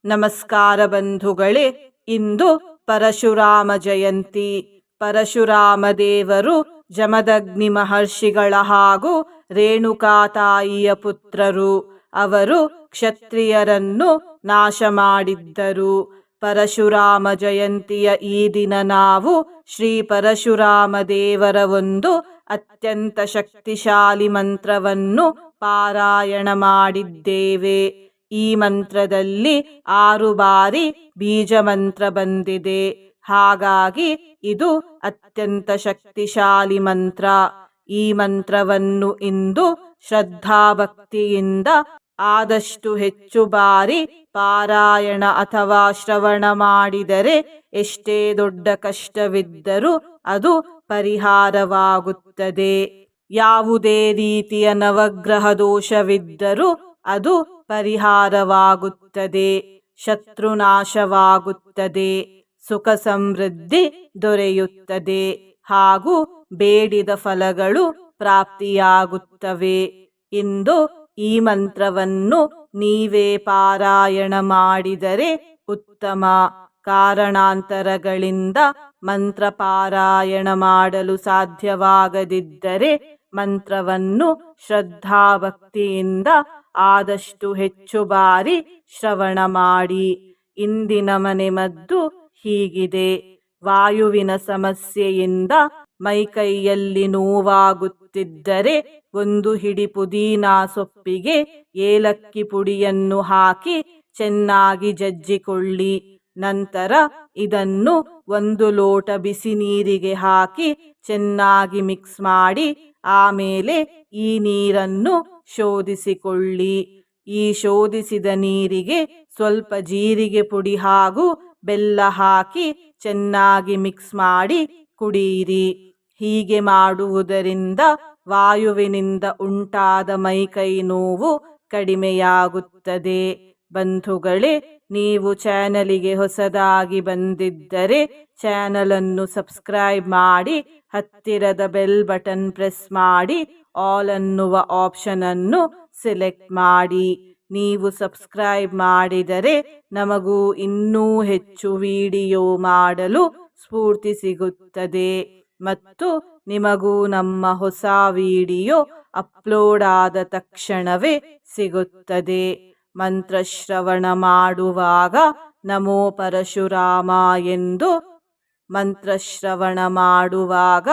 ನಮಸ್ಕಾರ ಬಂಧುಗಳೇ. ಇಂದು ಪರಶುರಾಮ ಜಯಂತಿ. ಪರಶುರಾಮ ದೇವರು ಜಮದಗ್ನಿ ಮಹರ್ಷಿಗಳ ಹಾಗೂ ರೇಣುಕಾತಾಯಿಯ ಪುತ್ರರು. ಅವರು ಕ್ಷತ್ರಿಯರನ್ನು ನಾಶ ಮಾಡಿದ್ದರು. ಪರಶುರಾಮ ಜಯಂತಿಯ ಈ ದಿನ ನಾವು ಶ್ರೀ ಪರಶುರಾಮ ದೇವರ ಒಂದು ಅತ್ಯಂತ ಶಕ್ತಿಶಾಲಿ ಮಂತ್ರವನ್ನು ಪಾರಾಯಣ ಮಾಡಿದ್ದೇವೆ. ಈ ಮಂತ್ರದಲ್ಲಿ 6 ಬಾರಿ ಬೀಜ ಮಂತ್ರ ಬಂದಿದೆ. ಹಾಗಾಗಿ ಇದು ಅತ್ಯಂತ ಶಕ್ತಿಶಾಲಿ ಮಂತ್ರ. ಈ ಮಂತ್ರವನ್ನು ಇಂದು ಶ್ರದ್ಧಾಭಕ್ತಿಯಿಂದ ಆದಷ್ಟು ಹೆಚ್ಚು ಬಾರಿ ಪಾರಾಯಣ ಅಥವಾ ಶ್ರವಣ ಮಾಡಿದರೆ ಎಷ್ಟೇ ದೊಡ್ಡ ಕಷ್ಟವಿದ್ದರೂ ಅದು ಪರಿಹಾರವಾಗುತ್ತದೆ. ಯಾವುದೇ ರೀತಿಯ ನವಗ್ರಹ ದೋಷವಿದ್ದರೂ ಅದು ಪರಿಹಾರವಾಗುತ್ತದೆ. ಶತ್ರುನಾಶವಾಗುತ್ತದೆ. ಸುಖ ಸಮೃದ್ಧಿ ದೊರೆಯುತ್ತದೆ ಹಾಗೂ ಬೇಡಿದ ಫಲಗಳು ಪ್ರಾಪ್ತಿಯಾಗುತ್ತವೆ. ಇಂದು ಈ ಮಂತ್ರವನ್ನು ನೀವೇ ಪಾರಾಯಣ ಮಾಡಿದರೆ ಉತ್ತಮ. ಕಾರಣಾಂತರಗಳಿಂದ ಮಂತ್ರ ಪಾರಾಯಣ ಮಾಡಲು ಸಾಧ್ಯವಾಗದಿದ್ದರೆ ಮಂತ್ರವನ್ನು ಶ್ರದ್ಧಾಭಕ್ತಿಯಿಂದ ಆದಷ್ಟು ಹೆಚ್ಚು ಬಾರಿ ಶ್ರವಣ ಮಾಡಿ. ಇಂದಿನ ಮನೆಮದ್ದು ಹೀಗಿದೆ. ವಾಯುವಿನ ಸಮಸ್ಯೆಯಿಂದ ಮೈಕೈಯಲ್ಲಿ ನೋವಾಗುತ್ತಿದ್ದರೆ 1 ಹಿಡಿ ಪುದೀನಾ ಸೊಪ್ಪಿಗೆ ಏಲಕ್ಕಿ ಪುಡಿಯನ್ನು ಹಾಕಿ ಚೆನ್ನಾಗಿ ಜಜ್ಜಿಕೊಳ್ಳಿ. ನಂತರ ಇದನ್ನು 1 ಲೋಟ ಬಿಸಿ ನೀರಿಗೆ ಹಾಕಿ ಚೆನ್ನಾಗಿ ಮಿಕ್ಸ್ ಮಾಡಿ ಆಮೇಲೆ ಈ ನೀರನ್ನು ಶೋಧಿಸಿಕೊಳ್ಳಿ. ಈ ಶೋಧಿಸಿದ ನೀರಿಗೆ ಸ್ವಲ್ಪ ಜೀರಿಗೆ ಪುಡಿ ಹಾಗೂ ಬೆಲ್ಲ ಹಾಕಿ ಚೆನ್ನಾಗಿ ಮಿಕ್ಸ್ ಮಾಡಿ ಕುಡಿಯಿರಿ. ಹೀಗೆ ಮಾಡುವುದರಿಂದ ವಾಯುವಿನಿಂದ ಉಂಟಾದ ಮೈಕೈ ನೋವು ಕಡಿಮೆಯಾಗುತ್ತದೆ. ಬಂಧುಗಳೇ, ನೀವು ಚಾನಲಿಗೆ ಹೊಸದಾಗಿ ಬಂದಿದ್ದರೆ ಚಾನಲನ್ನು ಸಬ್ಸ್ಕ್ರೈಬ್ ಮಾಡಿ, ಹತ್ತಿರದ ಬೆಲ್ ಬಟನ್ ಪ್ರೆಸ್ ಮಾಡಿ, ಆಲ್ ಅನ್ನುವ ಆಪ್ಷನ್ ಅನ್ನು ಸೆಲೆಕ್ಟ್ ಮಾಡಿ. ನೀವು ಸಬ್ಸ್ಕ್ರೈಬ್ ಮಾಡಿದರೆ ನಮಗೂ ಇನ್ನೂ ಹೆಚ್ಚು ವಿಡಿಯೋ ಮಾಡಲು ಸ್ಫೂರ್ತಿ ಸಿಗುತ್ತದೆ ಮತ್ತು ನಿಮಗೂ ನಮ್ಮ ಹೊಸ ವಿಡಿಯೋ ಅಪ್ಲೋಡ್ ಆದ ತಕ್ಷಣವೇ ಸಿಗುತ್ತದೆ. ಮಂತ್ರಶ್ರವಣ ಮಾಡುವಾಗ ನಮೋ ಪರಶುರಾಮ ಎಂದು ಮಂತ್ರಶ್ರವಣ ಮಾಡುವಾಗ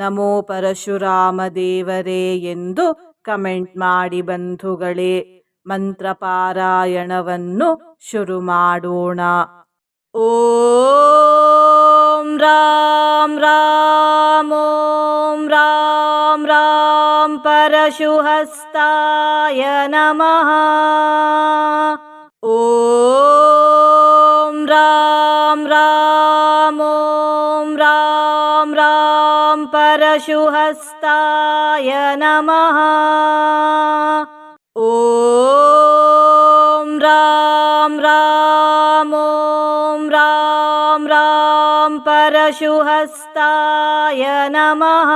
ನಮೋ ಪರಶುರಾಮ ದೇವರೇ ಎಂದು ಕಮೆಂಟ್ ಮಾಡಿ ಬಂಧುಗಳೇ. ಮಂತ್ರ ಪಾರಾಯಣವನ್ನು ಶುರು ಮಾಡೋಣ. ಓಂ ರಾಮ್ ರಾಮ್ ಓಂ ರಾಮ್ ರಾಮ್ ಪರಶುಹಸ್ತಾಯ ನಮಃ. ಓಂ ರಾಮ್ ರಾಮ್ ಓಂ ರಾಮ್ ರಾಮ್ ಪರಶುಹಸ್ತಾಯ ನಮಃ. ಓಂ ರಾಮ್ ರಾಮ್ ಓಂ ರಾಮ್ ರಾಮ್ ಪರಶುಹಸ್ತಾಯ ನಮಃ.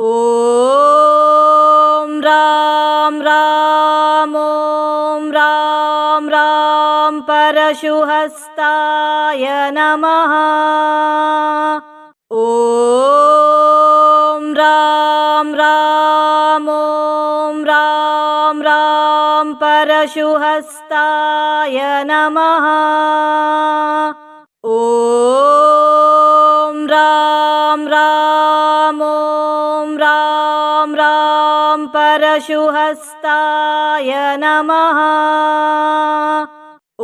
ಓಂ ರಾಮ್ ರಾಮ್ ಓಂ ರಾಮ್ ರಾಮ್ ಪರಶುಹಸ್ತಾಯ ನಮಃ. ಓಂ ರಾಮ್ ರಾಮ್ ಓಂ ರಾಮ್ ರಾಮ್ ಪರಶುಹಸ್ತಾಯ ನಮಃ. ಓಂ ರಾಮ್ ರಾಮ್ ಓಂ ರಾಮ್ ರಾಮ್ ಪರಶುಹಸ್ತಾಯ ನಮಃ.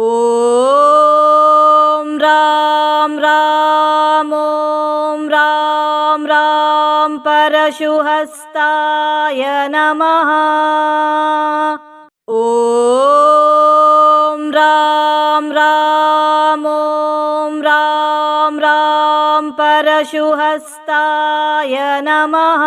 ಓಂ ರಾಮ್ ರಾಮ್ ಓಂ ರಾಮ್ ರಾಮ್ ಪರಶುಹಸ್ತಾಯ ನಮಃ. ಓಂ ರಾಮ್ ರಾಮ್ ಓಂ ರಾಮ್ ರಾಮ್ ಪರಶುಹಸ್ತಾಯ ನಮಃ.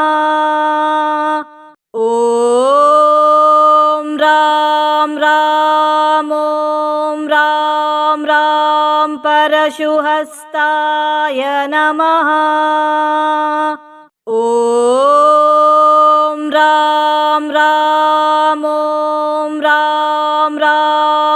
ಓಂ ರಾಮ್ ರಾಮ್ ಓಂ ರಾಮ್ ರಾಮ್ ಪರಶುಹಸ್ತಾಯ ನಮಃ. ಓಂ ರಾಮ್ ರಾಮ್ ಓಂ ರಾಮ್ ರಾಮ್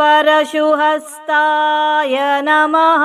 परशुहस्ताय नमः।